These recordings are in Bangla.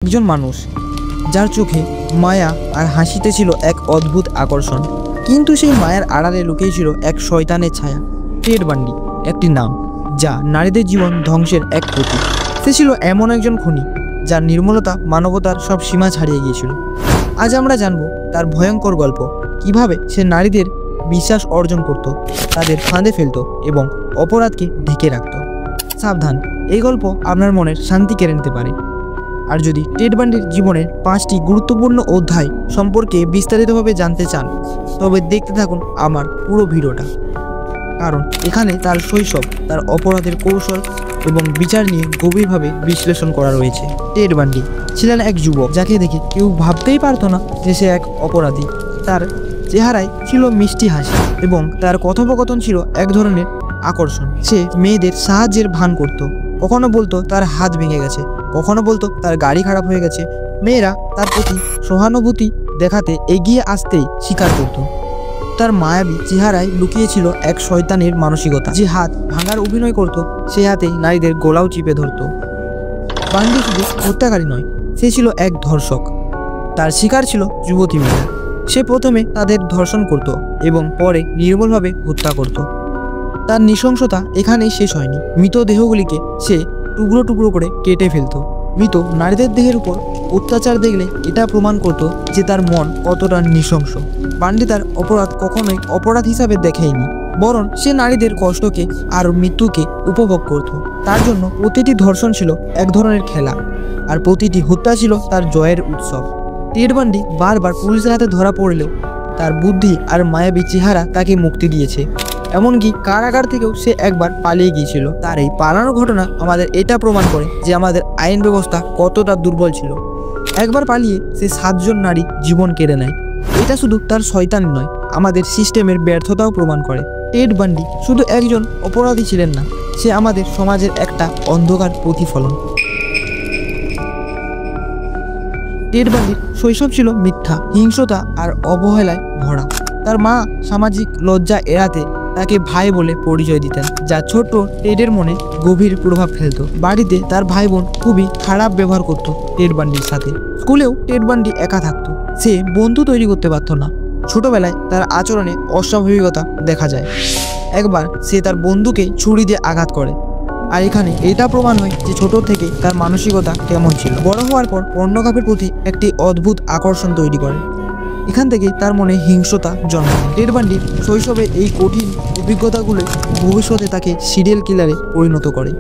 একজন মানুষ যার চোখে মায়া আর হাসিতে ছিল এক অদ্ভুত আকর্ষণ, কিন্তু সেই মায়ার আড়ালে লুকিয়ে ছিল এক শয়তানের ছায়া। টেড বান্ডি একটি নাম যা নারীদের জীবন ধ্বংসের এক প্রতীক। সে ছিল এমন একজন খুনি যার নির্মলতা মানবতার সব সীমা ছাড়িয়ে গিয়েছিল। আজ আমরা জানব তার ভয়ঙ্কর গল্প, কিভাবে সে নারীদের বিশ্বাস অর্জন করত, তাদের ফাঁদে ফেলত এবং অপরাধকে ঢেকে রাখত। সাবধান, এই গল্প আপনার মনের শান্তি কেড়ে নিতে পারে। আর যদি টেড বান্ডির জীবনের 5টি গুরুত্বপূর্ণ অধ্যায় সম্পর্কে বিস্তারিতভাবে জানতে চান, তবে দেখতে থাকুন আমার পুরো ভিডিওটা, কারণ এখানে তার শৈশব, তার অপরাধের কৌশল এবং বিচার নিয়ে গভীরভাবে বিশ্লেষণ করা রয়েছে। টেড বান্ডি ছিলেন এক যুবক যাকে দেখে কেউ ভাবতেই পারতো না যে সে এক অপরাধী। তার চেহারায় ছিল মিষ্টি হাসি এবং তার কথোপকথন ছিল এক ধরনের আকর্ষণ। সে মেয়েদের সাহায্যের ভান করত, কখনো বলতো তার হাত ভেঙে গেছে, কখনো বলতো তার গাড়ি খারাপ হয়ে গেছে। মেয়েরা তার প্রতি সহানুভূতি দেখাতে এগিয়ে আসতেই স্বীকার করত। তার মায়াবী চেহারায় লুকিয়েছিল এক শয়তানের মানসিকতা। যে হাত ভাঙার অভিনয় করত, সে হাতেই নারীদের গলাও চিপে ধরত। বান্ডি শুধু হত্যাকারী নয়, সে ছিল এক ধর্ষক। তার শিকার ছিল যুবতী মেয়েরা। সে প্রথমে তাদের ধর্ষণ করত এবং পরে নির্মলভাবে হত্যা করত। তার নৃশংসতা এখানেই শেষ হয়নি। মৃতদেহগুলিকে সে টুকরো টুকরো করে কেটে ফেলত। মৃত নারীদের দেহের উপর অত্যাচার দেখলে এটা প্রমাণ করত যে তার মন কতটা নৃশংস। বান্ডি তার অপরাধ কখনোই অপরাধ হিসাবে দেখেনি, বরং সে নারীদের কষ্টকে আর মৃত্যুকে উপভোগ করত। তার জন্য প্রতিটি ধর্ষণ ছিল এক ধরনের খেলা, আর প্রতিটি হত্যা ছিল তার জয়ের উৎসব। টেড বান্ডি বারবার পুলিশের হাতে ধরা পড়লেও তার বুদ্ধি আর মায়াবী চেহারা তাকে মুক্তি দিয়েছে। এমনকি কারাগার থেকেও সে একবার পালিয়ে গিয়েছিল। তার এই পালানোর ঘটনা আমাদের এটা প্রমাণ করে যে আমাদের আইন ব্যবস্থা কতটা দুর্বল ছিল। একবার পালিয়ে সে 7 জন নারী জীবন কেড়ে নেয়। এটা শুধু তার শয়তানি নয়, আমাদের সিস্টেমের ব্যর্থতাও প্রমাণ করে। টেড বান্ডি শুধু একজন অপরাধী ছিলেন না, সে আমাদের সমাজের একটা অন্ধকার প্রতিফলন। টেড বান্ডির শৈশব ছিল মিথ্যা, হিংস্রতা আর অবহেলায় ভরা। তার মা সামাজিক লজ্জা এড়াতে তাকে ভাই বলে পরিচয় দিতেন, যা ছোট্ট টেডের মনে গভীর প্রভাব ফেলত। বাড়িতে তার ভাই বোন খুবই খারাপ ব্যবহার করত টেড বান্ডির সাথে। স্কুলেও টেড বান্ডি একা থাকতো, সে বন্ধু তৈরি করতে পারত না। ছোটবেলায় তার আচরণে অস্বাভাবিকতা দেখা যায়। একবার সে তার বন্ধুকে ছুরি দিয়ে আঘাত করে, আর এখানে এটা প্রমাণ হয় যে ছোট থেকে তার মানসিকতা কেমন ছিল। বড় হওয়ার পর পর্নোগ্রাফির প্রতি একটি অদ্ভুত আকর্ষণ তৈরি করে। এখান থেকে তার মনে হিংস্রতা জন্ম নেয়। টেড বান্ডির শৈশবে এই কঠিন অভিজ্ঞতাগুলো ভবিষ্যতে তাকে সিরিয়াল কিলারে পরিণত করে।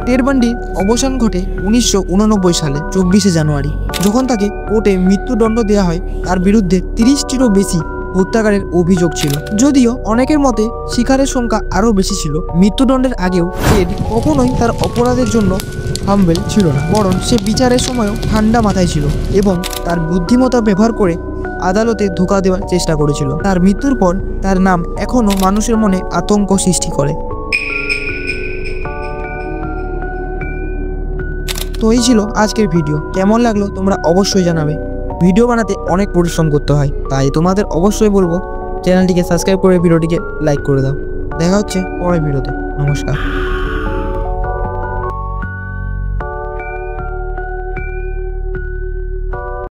টেড বান্ডির অবসান ঘটে 1989 সালে 24শে জানুয়ারি, যখন তাকে কোর্টে মৃত্যুদণ্ড দেওয়া হয়। তার বিরুদ্ধে 30টিরও বেশি হত্যাকারের অভিযোগ ছিল, যদিও অনেকের মতে শিকারের সংখ্যা আরও বেশি ছিল। মৃত্যুদণ্ডের আগেও টেড কখনোই তার অপরাধের জন্য হাম্বেল ছিল না, বরং সে বিচারের সময়ও ঠান্ডা মাথায় ছিল এবং তার বুদ্ধিমত্তা ব্যবহার করে আদালতে ধোঁকা দেওয়ার চেষ্টা করেছিল। তার মৃত্যুর পর তার নাম এখনও মানুষের মনে আতঙ্ক সৃষ্টি করে। তো এই ছিল আজকের ভিডিও। কেমন লাগলো তোমরা অবশ্যই জানাবে। ভিডিও বানাতে অনেক পরিশ্রম করতে হয়, তাই তোমাদের অবশ্যই বলবো চ্যানেলটিকে সাবস্ক্রাইব করে ভিডিওটিকে লাইক করে দাও। দেখা হচ্ছে পরের ভিডিওতে। নমস্কার।